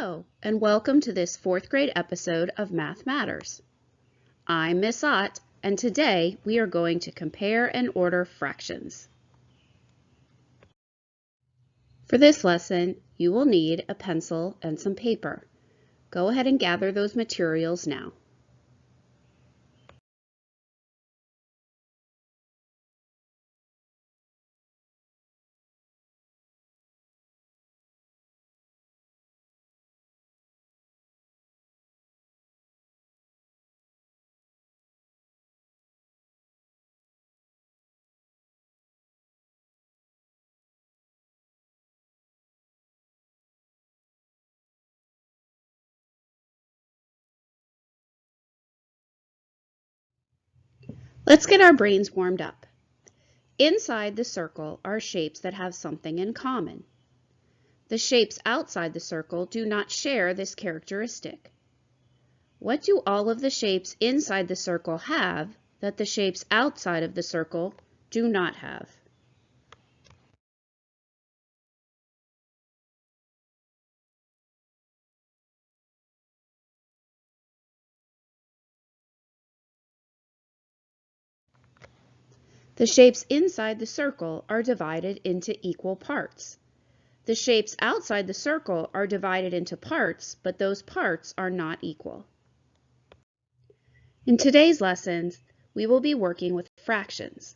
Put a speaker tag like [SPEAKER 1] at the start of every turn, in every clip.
[SPEAKER 1] Hello, and welcome to this 4th grade episode of Math Matters. I'm Miss Ott, and today we are going to compare and order fractions. For this lesson, you will need a pencil and some paper. Go ahead and gather those materials now. Let's get our brains warmed up. Inside the circle are shapes that have something in common. The shapes outside the circle do not share this characteristic. What do all of the shapes inside the circle have that the shapes outside of the circle do not have? The shapes inside the circle are divided into equal parts. The shapes outside the circle are divided into parts, but those parts are not equal. In today's lessons, we will be working with fractions.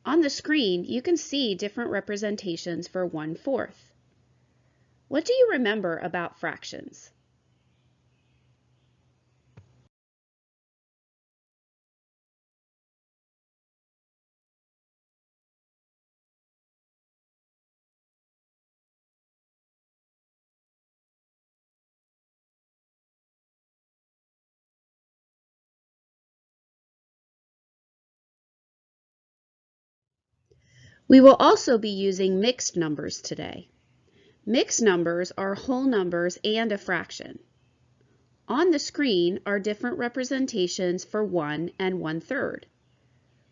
[SPEAKER 1] On the screen, you can see different representations for 1/4. What do you remember about fractions? We will also be using mixed numbers today. Mixed numbers are whole numbers and a fraction. On the screen are different representations for 1 and 1/3.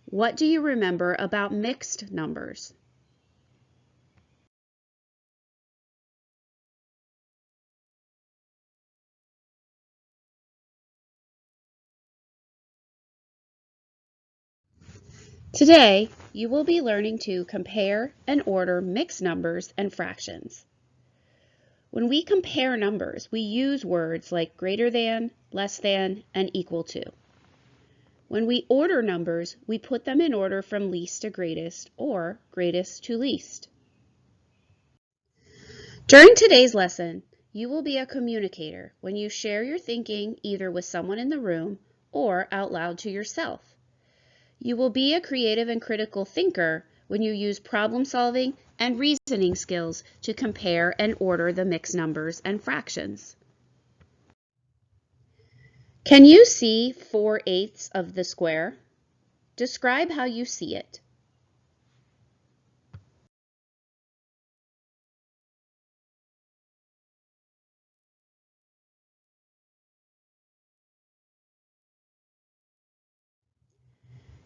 [SPEAKER 1] What do you remember about mixed numbers? Today, you will be learning to compare and order mixed numbers and fractions. When we compare numbers, we use words like greater than, less than, and equal to. When we order numbers, we put them in order from least to greatest or greatest to least. During today's lesson, you will be a communicator when you share your thinking either with someone in the room or out loud to yourself. You will be a creative and critical thinker when you use problem solving and reasoning skills to compare and order the mixed numbers and fractions. Can you see 4/8 of the square? Describe how you see it.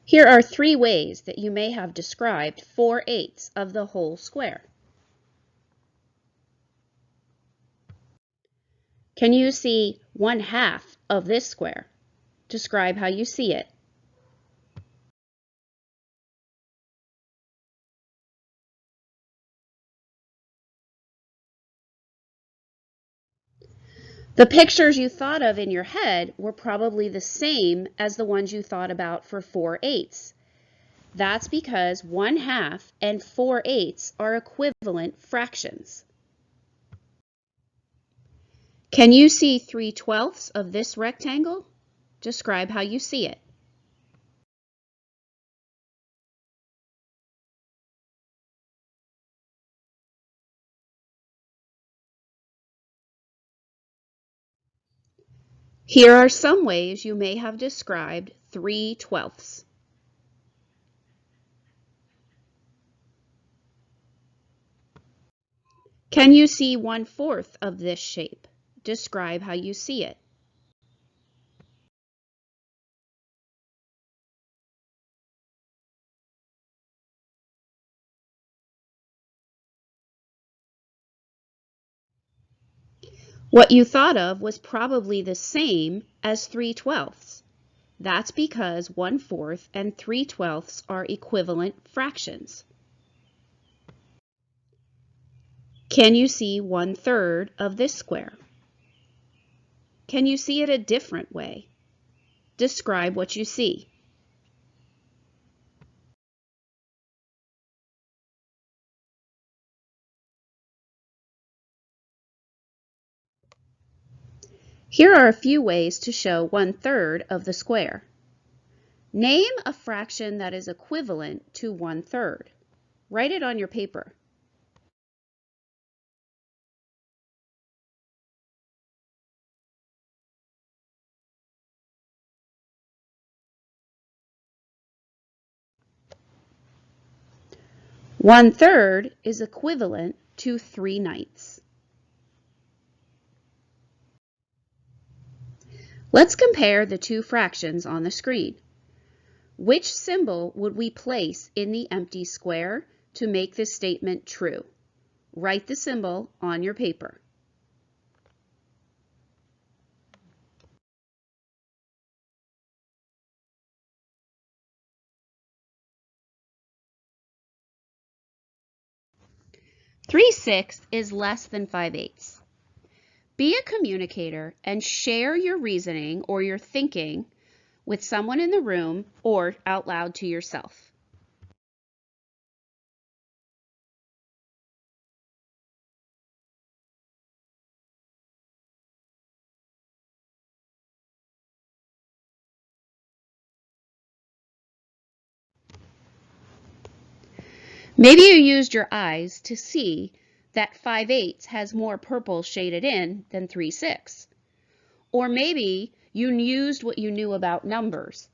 [SPEAKER 1] Here are 3 ways that you may have described 4/8 of the whole square. Can you see 1/2 of this square? Describe how you see it. The pictures you thought of in your head were probably the same as the ones you thought about for 4/8. That's because 1/2 and 4/8 are equivalent fractions. Can you see 3/12 of this rectangle? Describe how you see it. Here are some ways you may have described 3/12. Can you see 1/4 of this shape? Describe how you see it. What you thought of was probably the same as 3/12. That's because 1/4 and 3/12 are equivalent fractions. Can you see 1/3 of this square? Can you see it a different way? Describe what you see. Here are a few ways to show 1/3 of the square. Name a fraction that is equivalent to 1/3. Write it on your paper. One-third is equivalent to 3/9. Let's compare the two fractions on the screen. Which symbol would we place in the empty square to make this statement true? Write the symbol on your paper. Three-sixths is less than 5/8. Be a communicator and share your reasoning or your thinking with someone in the room or out loud to yourself. Maybe you used your eyes to see that 5/8 has more purple shaded in than 3/6. Or maybe you used what you knew about numbers.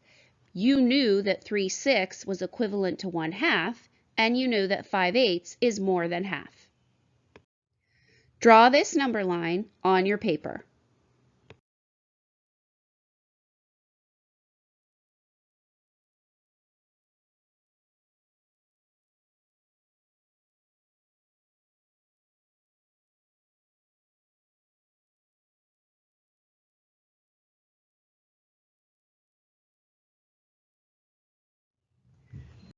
[SPEAKER 1] You knew that 3/6 was equivalent to 1/2, and you knew that 5/8 is more than half. Draw this number line on your paper.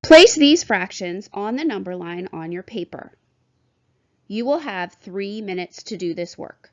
[SPEAKER 1] Place these fractions on the number line on your paper. You will have 3 minutes to do this work.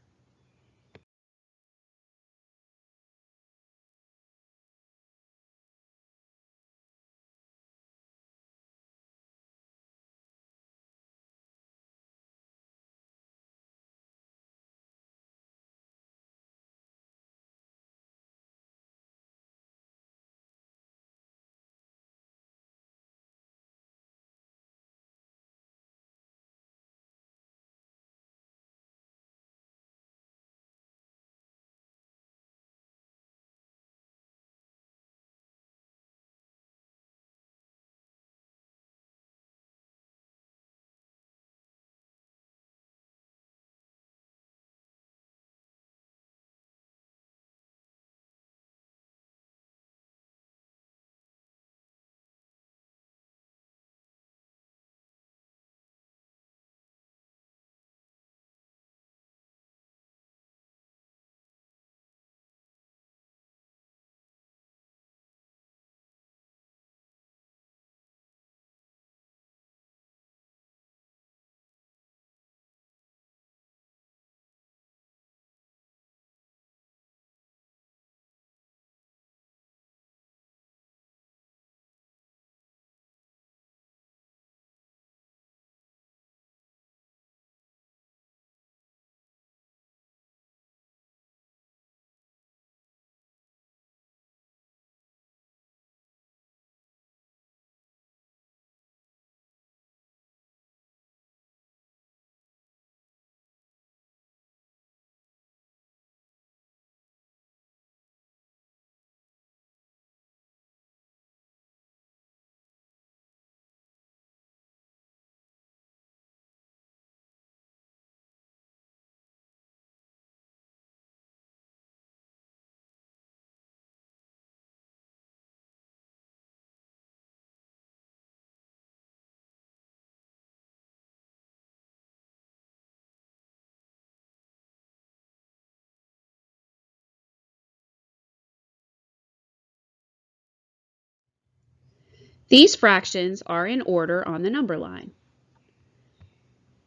[SPEAKER 1] These fractions are in order on the number line.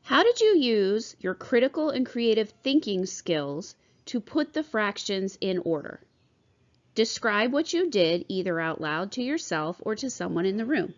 [SPEAKER 1] How did you use your critical and creative thinking skills to put the fractions in order? Describe what you did either out loud to yourself or to someone in the room.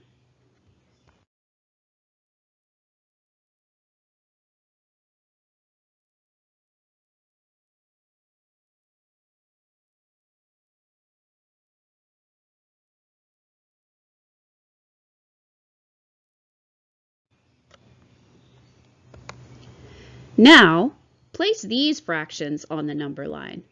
[SPEAKER 1] Now, place these fractions on the number line.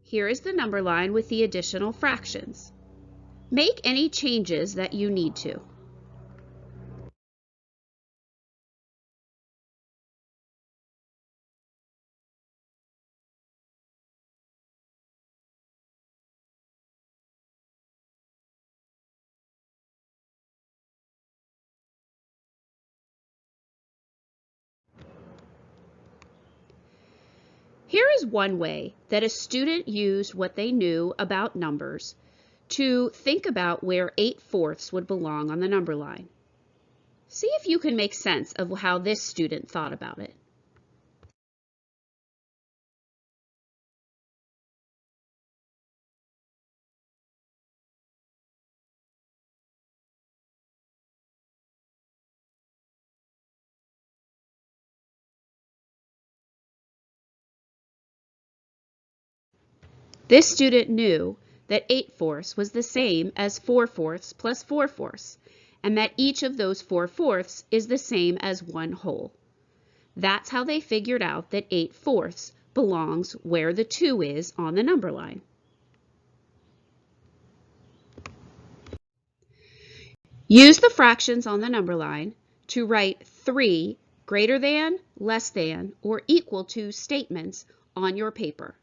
[SPEAKER 1] Here is the number line with the additional fractions. Make any changes that you need to. Here is one way that a student used what they knew about numbers to think about where 8/4 would belong on the number line. See if you can make sense of how this student thought about it. This student knew that 8/4 was the same as 4/4 plus 4/4, and that each of those 4/4 is the same as one whole. That's how they figured out that 8/4 belongs where the 2 is on the number line. Use the fractions on the number line to write 3 greater than, less than, or equal to statements on your paper.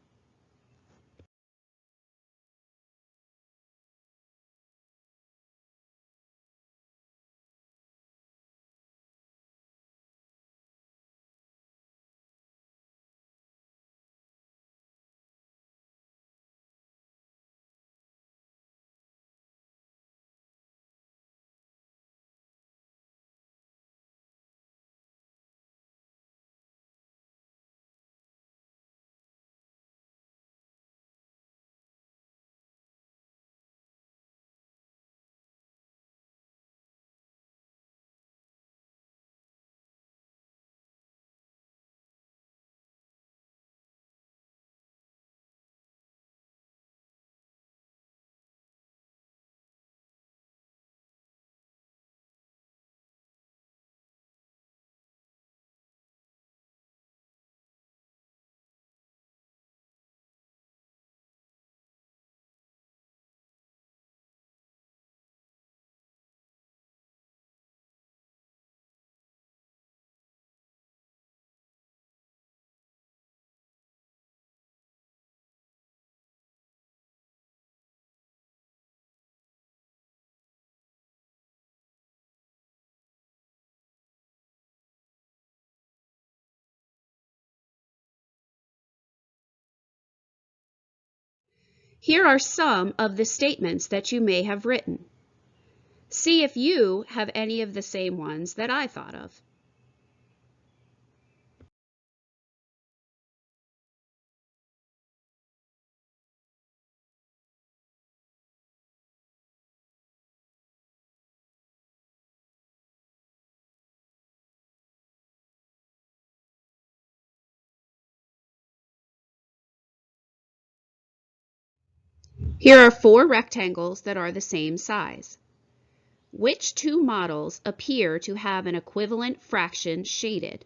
[SPEAKER 1] Here are some of the statements that you may have written. See if you have any of the same ones that I thought of. Here are 4 rectangles that are the same size. Which 2 models appear to have an equivalent fraction shaded?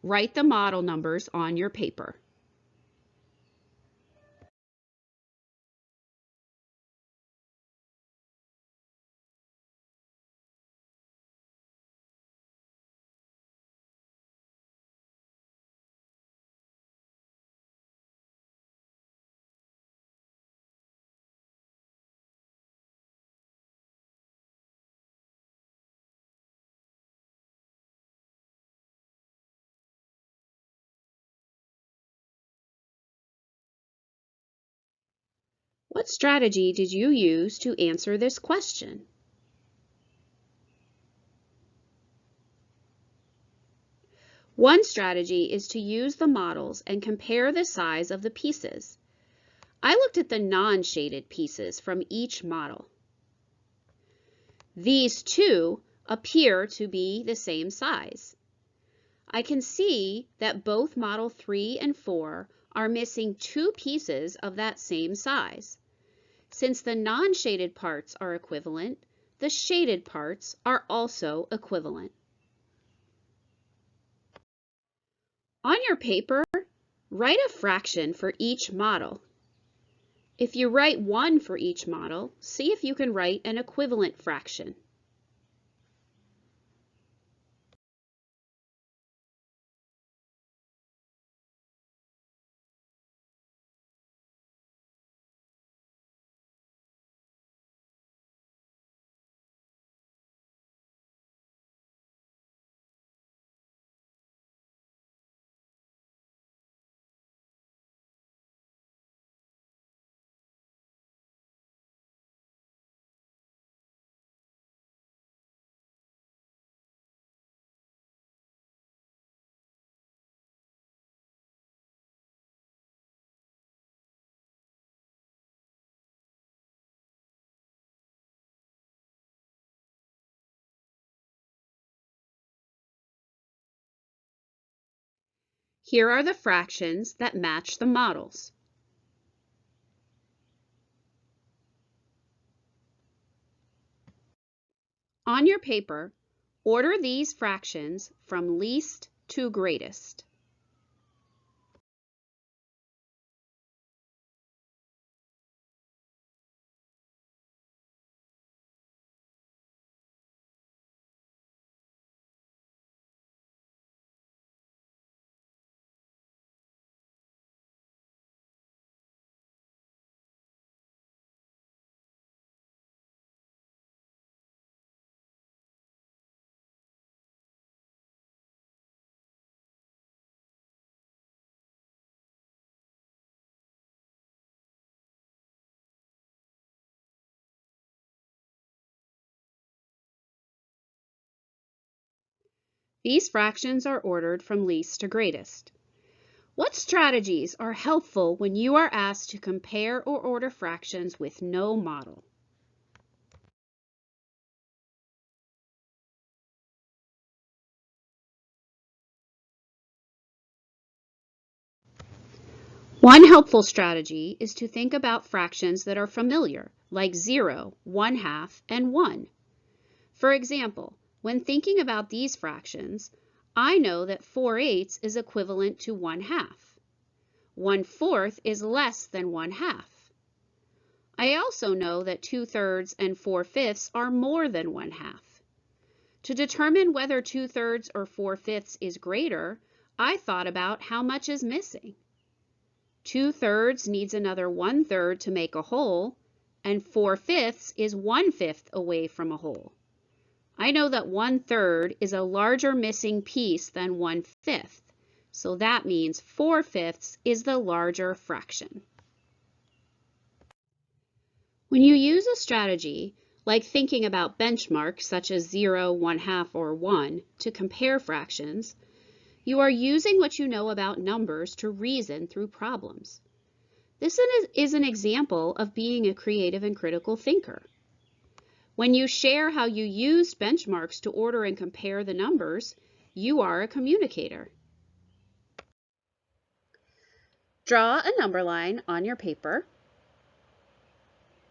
[SPEAKER 1] Write the model numbers on your paper. What strategy did you use to answer this question? One strategy is to use the models and compare the size of the pieces. I looked at the non-shaded pieces from each model. These two appear to be the same size. I can see that both Model 3 and 4 are missing two pieces of that same size. Since the non-shaded parts are equivalent, the shaded parts are also equivalent. On your paper, write a fraction for each model. If you write 1 for each model, see if you can write an equivalent fraction. Here are the fractions that match the models. On your paper, order these fractions from least to greatest. These fractions are ordered from least to greatest. What strategies are helpful when you are asked to compare or order fractions with no model? One helpful strategy is to think about fractions that are familiar, like 0, 1/2, and 1. For example, when thinking about these fractions, I know that 4/8 is equivalent to 1/2. 1/4 is less than 1/2. I also know that 2/3 and 4/5 are more than 1/2. To determine whether 2/3 or 4/5 is greater, I thought about how much is missing. 2/3 needs another 1/3 to make a whole, and 4/5 is 1/5 away from a whole. I know that 1/3 is a larger missing piece than 1/5, so that means 4/5 is the larger fraction. When you use a strategy, like thinking about benchmarks such as 0, 1/2, or 1 to compare fractions, you are using what you know about numbers to reason through problems. This is an example of being a creative and critical thinker. When you share how you used benchmarks to order and compare the numbers, you are a communicator. Draw a number line on your paper.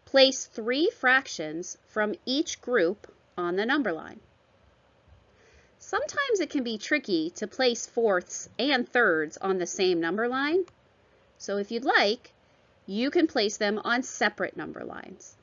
[SPEAKER 1] Place 3 fractions from each group on the number line. Sometimes it can be tricky to place fourths and thirds on the same number line, so if you'd like, you can place them on separate number lines.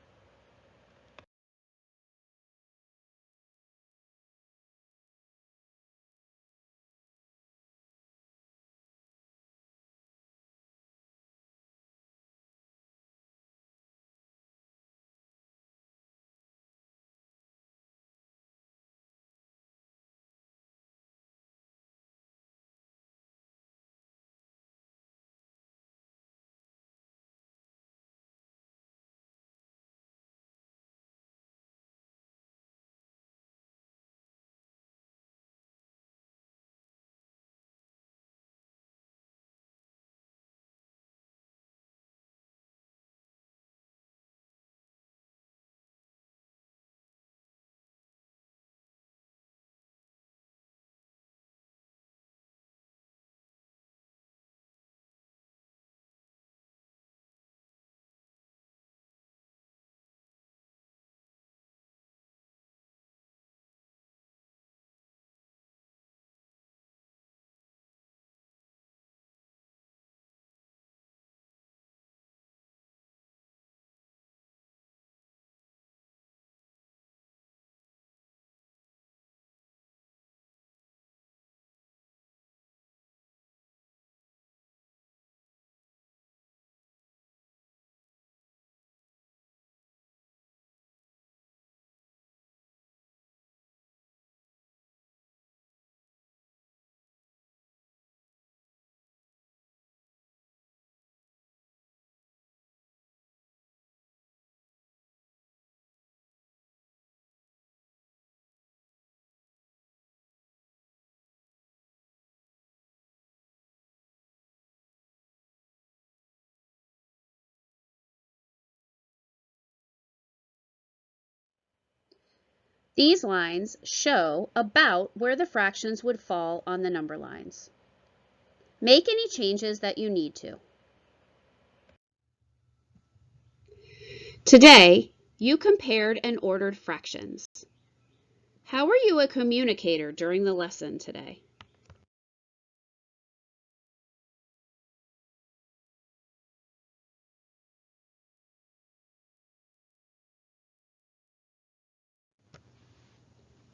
[SPEAKER 1] These lines show about where the fractions would fall on the number lines. Make any changes that you need to. Today, you compared and ordered fractions. How were you a communicator during the lesson today?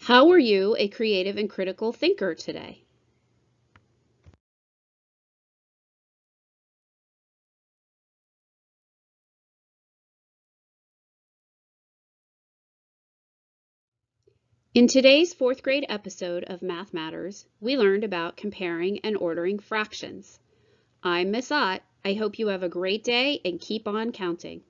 [SPEAKER 1] How were you a creative and critical thinker today? In today's 4th grade episode of Math Matters, we learned about comparing and ordering fractions. I'm Miss Ott. I hope you have a great day and keep on counting.